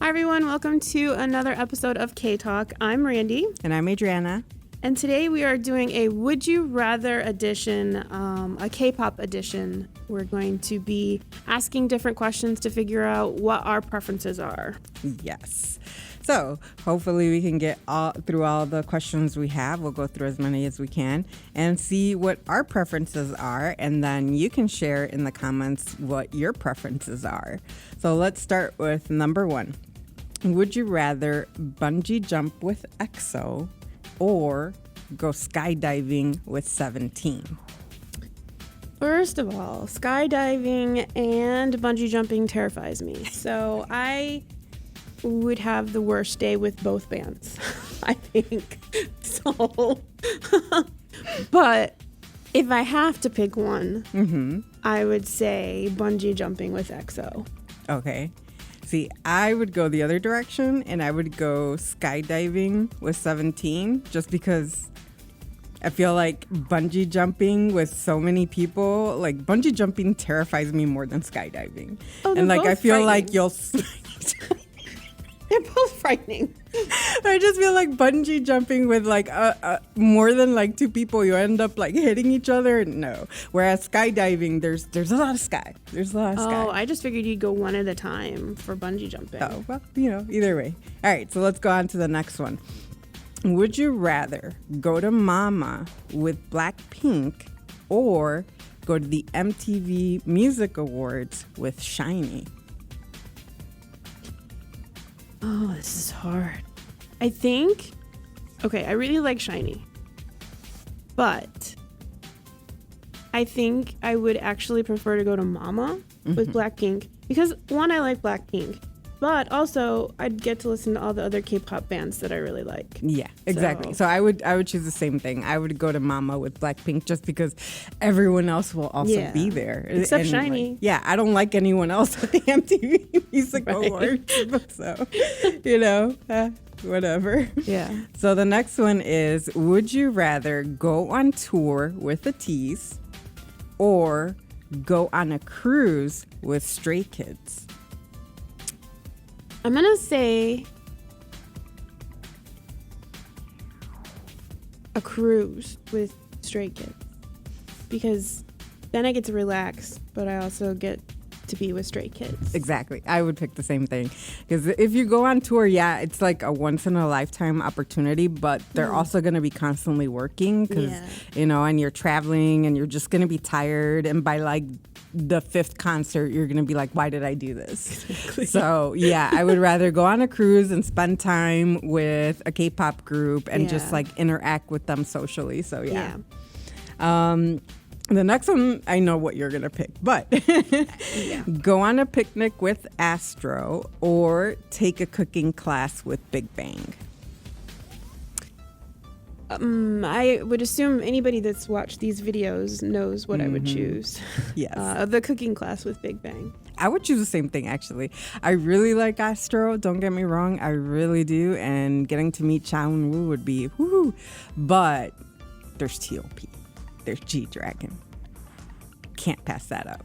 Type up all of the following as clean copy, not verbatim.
Hi, everyone. Welcome to another episode of K-Talk. I'm Randy. And I'm Adriana. And today we are doing a Would You Rather edition, a K-pop edition. We're going to be asking different questions to figure out what our preferences are. Yes. So hopefully we can get through all the questions we have. We'll go through as many as we can and see what our preferences are. And then you can share in the comments what your preferences are. So let's start with number one. Would you rather bungee jump with EXO or go skydiving with 17? First of all, skydiving and bungee jumping terrifies me. So I would have the worst day with both bands, I think. So, but if I have to pick one, I would say bungee jumping with EXO. Okay. See, I would go the other direction and I would go skydiving with 17 just because I feel like bungee jumping with so many people, like bungee jumping terrifies me more than skydiving. Oh, and like I feel like you'll they're both frightening. I just feel like bungee jumping with like more than like two people, you end up like hitting each other. No. Whereas skydiving, there's a lot of sky. There's a lot of sky. Oh, I just figured you'd go one at a time for bungee jumping. Oh, well, either way. All right, so let's go on to the next one. Would you rather go to Mama with Blackpink or go to the MTV Music Awards with SHINee? Oh, this is hard. I really like SHINee. But I think I would actually prefer to go to Mama with Blackpink because, one, I like Blackpink, but also I'd get to listen to all the other K-pop bands that I really like. Yeah, exactly. So I would choose the same thing. I would go to Mama with Blackpink just because everyone else will also be there. Except SHINee. Like, I don't like anyone else at the MTV Music Awards. So, whatever. Yeah. So the next one is, would you rather go on tour with the T's or go on a cruise with Stray Kids? I'm going to say a cruise with Stray Kids because then I get to relax, but I also get to be with Stray Kids. Exactly. I would pick the same thing because if you go on tour, it's like a once in a lifetime opportunity, but they're also going to be constantly working because, and you're traveling and you're just going to be tired. And by like the fifth concert, you're going to be like, why did I do this? Exactly. So I would rather go on a cruise and spend time with a K-pop group and just like interact with them socially. So the next one, I know what you're going to pick, but go on a picnic with Astro or take a cooking class with Big Bang. I would assume anybody that's watched these videos knows what I would choose. Yes. The cooking class with Big Bang. I would choose the same thing, actually. I really like Astro. Don't get me wrong. I really do. And getting to meet Cha Eun-woo would be woohoo. But there's T.O.P. There's G-Dragon. Can't pass that up.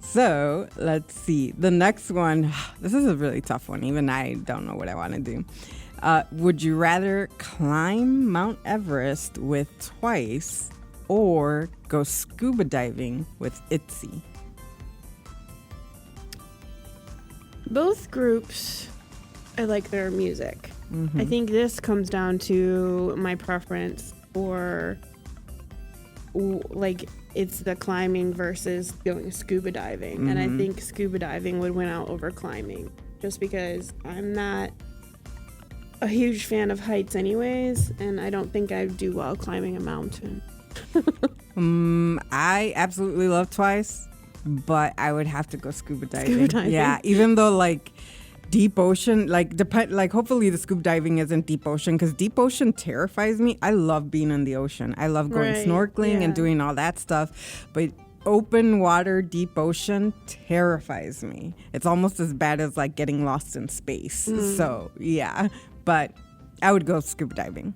So let's see. The next one. This is a really tough one. Even I don't know what I want to do. Would you rather climb Mount Everest with Twice or go scuba diving with ITZY? Both groups, I like their music. I think this comes down to my preference for like it's the climbing versus going scuba diving. And I think scuba diving would win out over climbing just because I'm not a huge fan of heights anyways, and I don't think I'd do well climbing a mountain. I absolutely love Twice, but I would have to go scuba diving. Yeah, even though like deep ocean, hopefully the scuba diving isn't deep ocean because deep ocean terrifies me. I love being in the ocean. I love going snorkeling and doing all that stuff, but open water, deep ocean terrifies me. It's almost as bad as like getting lost in space. So but I would go scuba diving.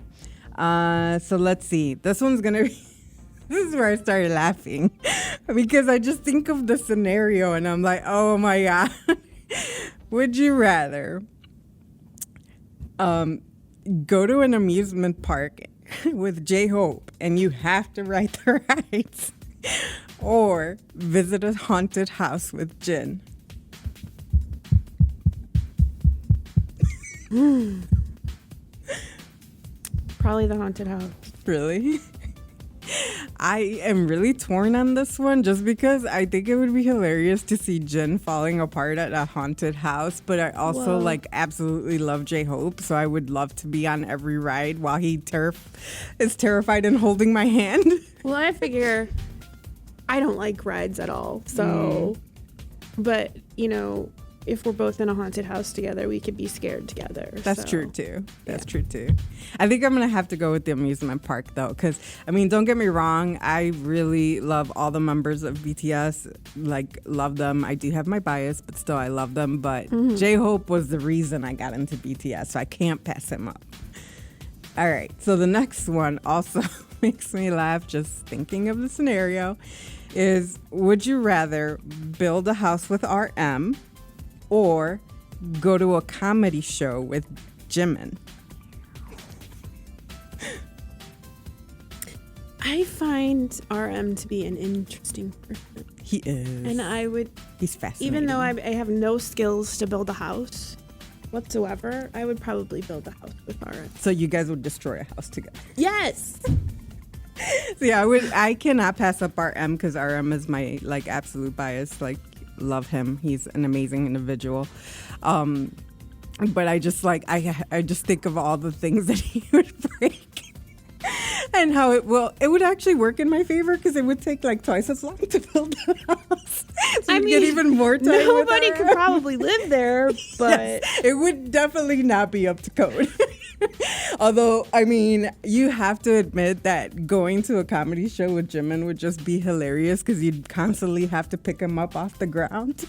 So let's see. This one's gonna be this is where I started laughing because I just think of the scenario and I'm like, oh my God. Would you rather go to an amusement park with J-Hope and you have to ride the rides, or visit a haunted house with Jin? Probably the haunted house. Really? I am really torn on this one just because I think it would be hilarious to see Jin falling apart at a haunted house, but I also absolutely love J-Hope, so I would love to be on every ride while he is terrified and holding my hand. Well, I figure I don't like rides at all, so but if we're both in a haunted house together, we could be scared together. That's true too. That's true too. I think I'm going to have to go with the amusement park though, because don't get me wrong, I really love all the members of BTS, love them. I do have my bias, but still I love them. But J-Hope was the reason I got into BTS, so I can't pass him up. All right, so the next one also makes me laugh just thinking of the scenario is, would you rather build a house with RM or go to a comedy show with Jimin? I find RM to be an interesting person. He is. And he's fascinating. Even though I have no skills to build a house whatsoever, I would probably build a house with RM. So you guys would destroy a house together? Yes! So yeah, I cannot pass up RM because RM is my absolute bias. Love him. He's an amazing individual. But I just I just think of all the things that he would break and how it would actually work in my favor because it would take twice as long to build a house. So I get even more time. Nobody could probably live there, but yes, it would definitely not be up to code. Although, you have to admit that going to a comedy show with Jimin would just be hilarious because you'd constantly have to pick him up off the ground.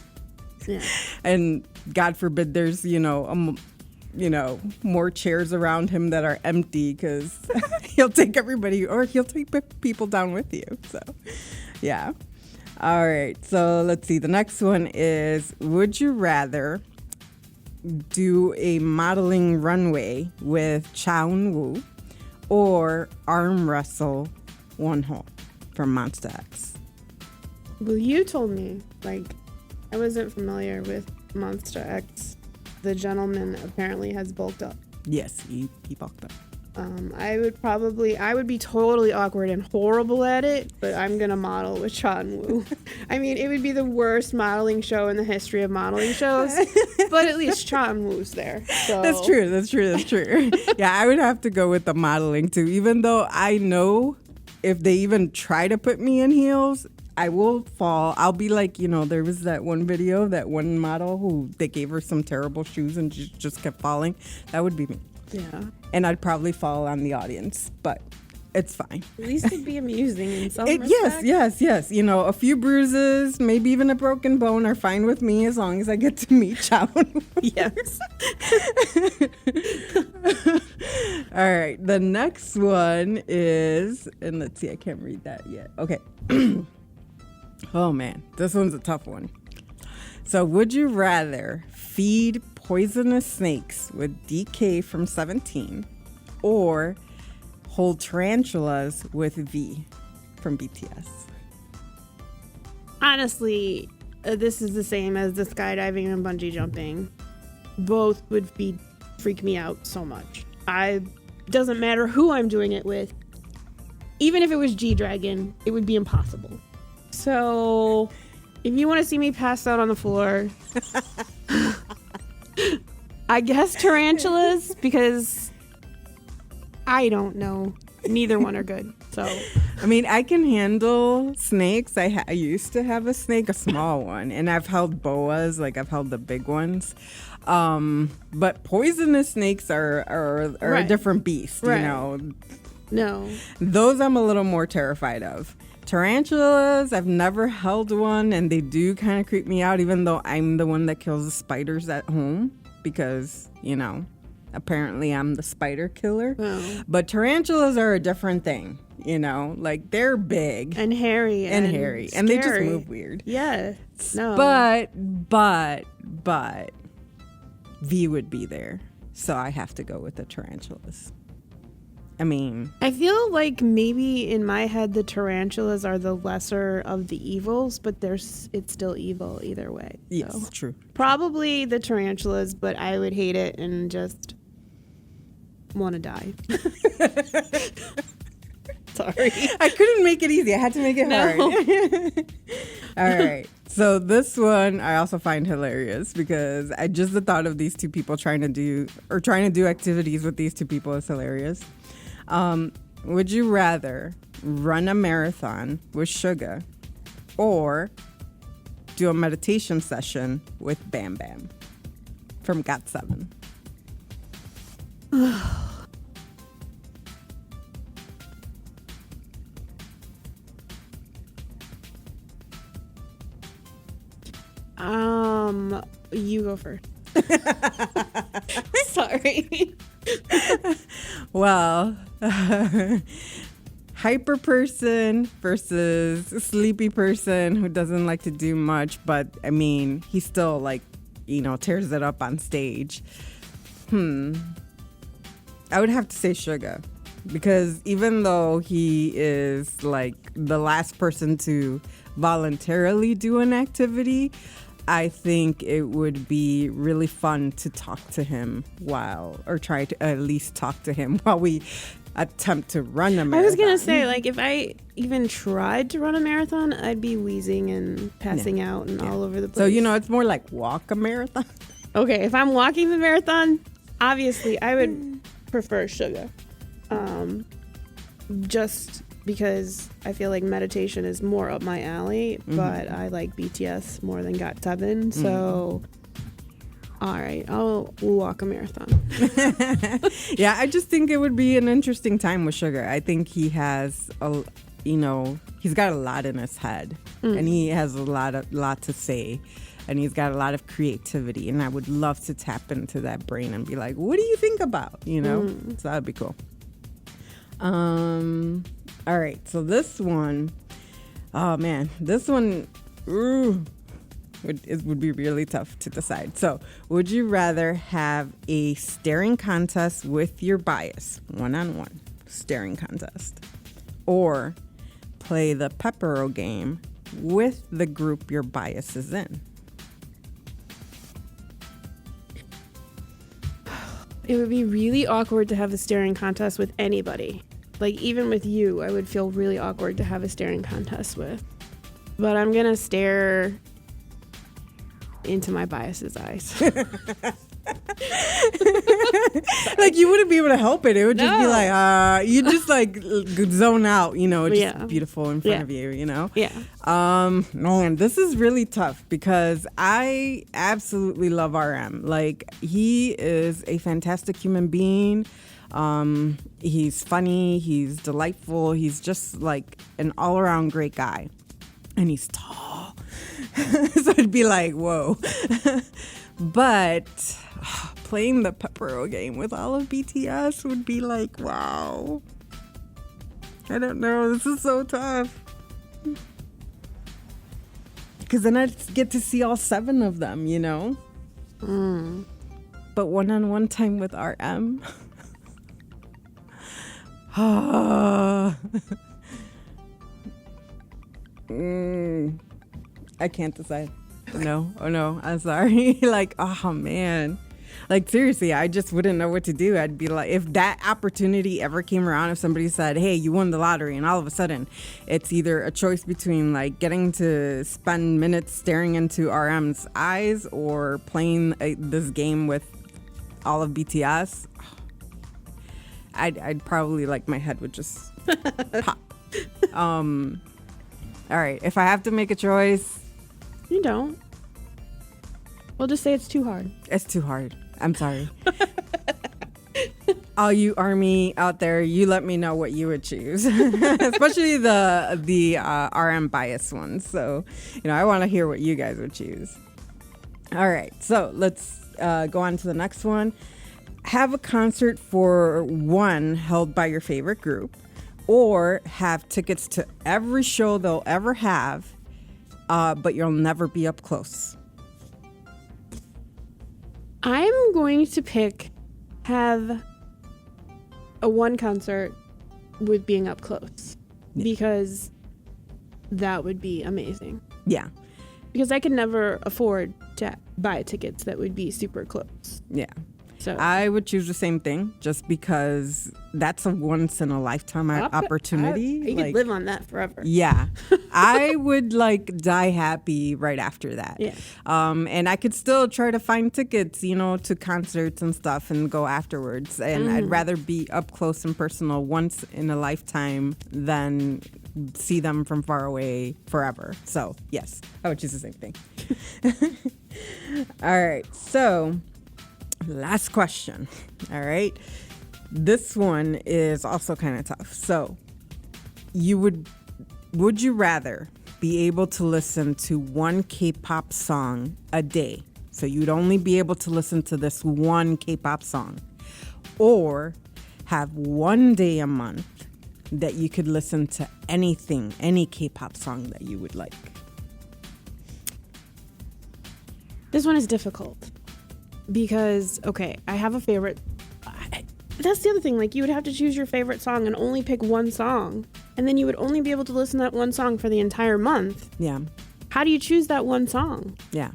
Yeah. And God forbid there's, more chairs around him that are empty because he'll take everybody or he'll take people down with you. So, yeah. All right. So let's see. The next one is, would you rather do a modeling runway with Chaeun-woo or arm wrestle Wonho from Monster X? Well, you told me, I wasn't familiar with Monster X. The gentleman apparently has bulked up. Yes, he bulked up. I would be totally awkward and horrible at it, but I'm going to model with Chaeun-woo. It would be the worst modeling show in the history of modeling shows, but at least Chaeun-woo's there. So. That's true. Yeah, I would have to go with the modeling too, even though I know if they even try to put me in heels, I will fall. I'll be there was that one video, that one model who they gave her some terrible shoes and just kept falling. That would be me. Yeah. And I'd probably fall on the audience, but it's fine. At least it'd be amusing in some respect. Yes. A few bruises, maybe even a broken bone are fine with me as long as I get to meet Chaeun. Yes. All right. The next one is, and let's see, I can't read that yet. Okay. Oh, man. This one's a tough one. So would you rather feed poisonous snakes with DK from 17 or hold tarantulas with V from BTS? Honestly, this is the same as the skydiving and bungee jumping. Both would freak me out so much. Doesn't matter who I'm doing it with. Even if it was G-Dragon, it would be impossible. So if you want to see me pass out on the floor, I guess tarantulas, because I don't know. Neither one are good. So I can handle snakes. I used to have a snake, a small one, and I've held boas, I've held the big ones. But poisonous snakes are right. a different beast, right. No. Those I'm a little more terrified of. Tarantulas, I've never held one, and they do kind of creep me out, even though I'm the one that kills the spiders at home because, apparently I'm the spider killer. Oh. But tarantulas are a different thing, they're big. And hairy. And hairy. Scary. And they just move weird. Yeah. No. But V would be there. So I have to go with the tarantulas. I mean, I feel like maybe in my head the tarantulas are the lesser of the evils, but it's still evil either way. Yes, so. True. Probably the tarantulas, but I would hate it and just want to die. Sorry. I couldn't make it easy. I had to make it hard. All right. So this one I also find hilarious because I just the thought of these two people trying to do activities with these two people is hilarious. Would you rather run a marathon with Sugar or do a meditation session with Bam Bam from GOT7? You go first. Sorry. Well, hyper person versus sleepy person who doesn't like to do much, but I mean, he still tears it up on stage. I would have to say Sugar, because even though he is like the last person to voluntarily do an activity, I think it would be really fun to talk to him try to at least talk to him while we attempt to run a marathon. I was going to say, if I even tried to run a marathon, I'd be wheezing and passing out and all over the place. So, it's more like walk a marathon. Okay, if I'm walking the marathon, obviously I would prefer Sugar. Just because I feel like meditation is more up my alley, but I like BTS more than GOT7, so all right, I'll walk a marathon. Yeah, I just think it would be an interesting time with Sugar. I think he has he's got a lot in his head, and he has a lot to say, and he's got a lot of creativity, and I would love to tap into that brain and be like, what do you think about, So that'd be cool. All right, so this one, oh man, this one would be really tough to decide. So, would you rather have a staring contest with your bias, one-on-one staring contest, or play the Pepero game with the group your bias is in? It would be really awkward to have a staring contest with anybody. Even with you, I would feel really awkward to have a staring contest with. But I'm going to stare into my bias's eyes. You wouldn't be able to help it. It would just be like, you just zone out, it's just beautiful in front of you, Yeah. Man, this is really tough because I absolutely love RM. He is a fantastic human being. He's funny, he's delightful, he's just an all-around great guy, and he's tall. So it'd be like, whoa. But playing the Pepero game with all of BTS would be like, wow. I don't know, this is so tough. Because then I'd get to see all 7 of them, But one-on-one time with RM. I can't decide. No. Oh no, I'm sorry. Oh man. Seriously, I just wouldn't know what to do. I'd be like, if that opportunity ever came around, if somebody said, hey, you won the lottery, and all of a sudden it's either a choice between getting to spend minutes staring into RM's eyes or playing this game with all of BTS, I'd probably my head would just pop. All right, if I have to make a choice, You don't. We'll just say it's too hard. It's too hard. I'm sorry. All you ARMY out there, you let me know what you would choose, especially the RM bias ones. So, I want to hear what you guys would choose. All right, so let's go on to the next one. Have a concert for one held by your favorite group, or have tickets to every show they'll ever have, but you'll never be up close. I'm going to have a one concert with being up close because that would be amazing. Yeah. Because I could never afford to buy tickets that would be super close. Yeah. So I would choose the same thing just because that's a once in a lifetime opportunity. You could live on that forever. Yeah. I would die happy right after that. Yeah. And I could still try to find tickets, to concerts and stuff and go afterwards. And I'd rather be up close and personal once in a lifetime than see them from far away forever. So, yes, I would choose the same thing. All right. So, last question. All right. This one is also kind of tough. So, would you rather be able to listen to one K-pop song a day? So you'd only be able to listen to this one K-pop song, or have one day a month that you could listen to anything, any K-pop song that you would like? This one is difficult because, I have a favorite. That's the other thing. You would have to choose your favorite song and only pick one song. And then you would only be able to listen to that one song for the entire month. Yeah. How do you choose that one song? Yeah.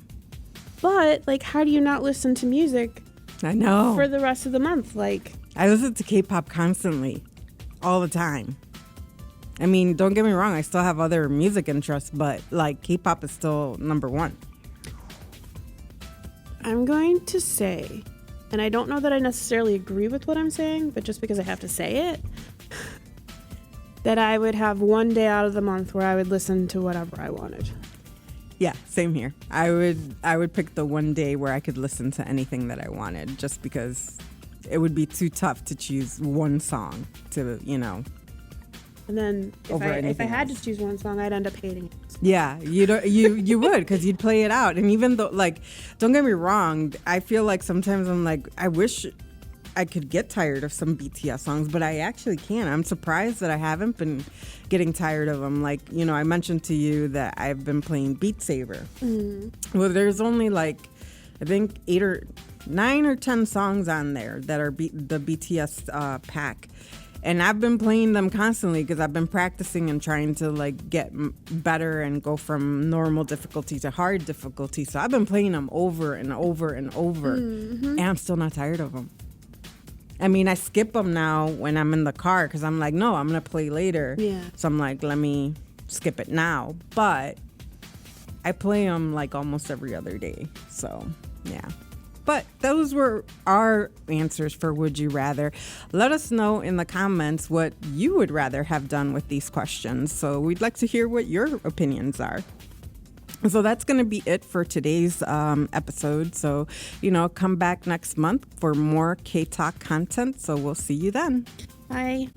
But, how do you not listen to music? I know. For the rest of the month? I listen to K-pop constantly. All the time. I mean, don't get me wrong. I still have other music interests, but, K-pop is still number one. I'm going to say, and I don't know that I necessarily agree with what I'm saying, but just because I have to say it, that I would have one day out of the month where I would listen to whatever I wanted. Yeah, same here. I would pick the one day where I could listen to anything that I wanted, just because it would be too tough to choose one song to, And then if I had to choose one song, I'd end up hating it. Yeah, you would, because you'd play it out. And even though, don't get me wrong, I feel sometimes I'm I wish I could get tired of some BTS songs, but I actually can't. I'm surprised that I haven't been getting tired of them. I mentioned to you that I've been playing Beat Saber. Mm-hmm. Well, there's only I think 9 or 10 songs on there that are the BTS pack. And I've been playing them constantly because I've been practicing and trying to get better and go from normal difficulty to hard difficulty. So I've been playing them over and over and over, and I'm still not tired of them. I mean, I skip them now when I'm in the car because I'm no, I'm going to play later. Yeah. So I'm let me skip it now. But I play them almost every other day. So, yeah. But those were our answers for Would You Rather. Let us know in the comments what you would rather have done with these questions. So we'd like to hear what your opinions are. So that's going to be it for today's episode. So, come back next month for more K-Talk content. So we'll see you then. Bye.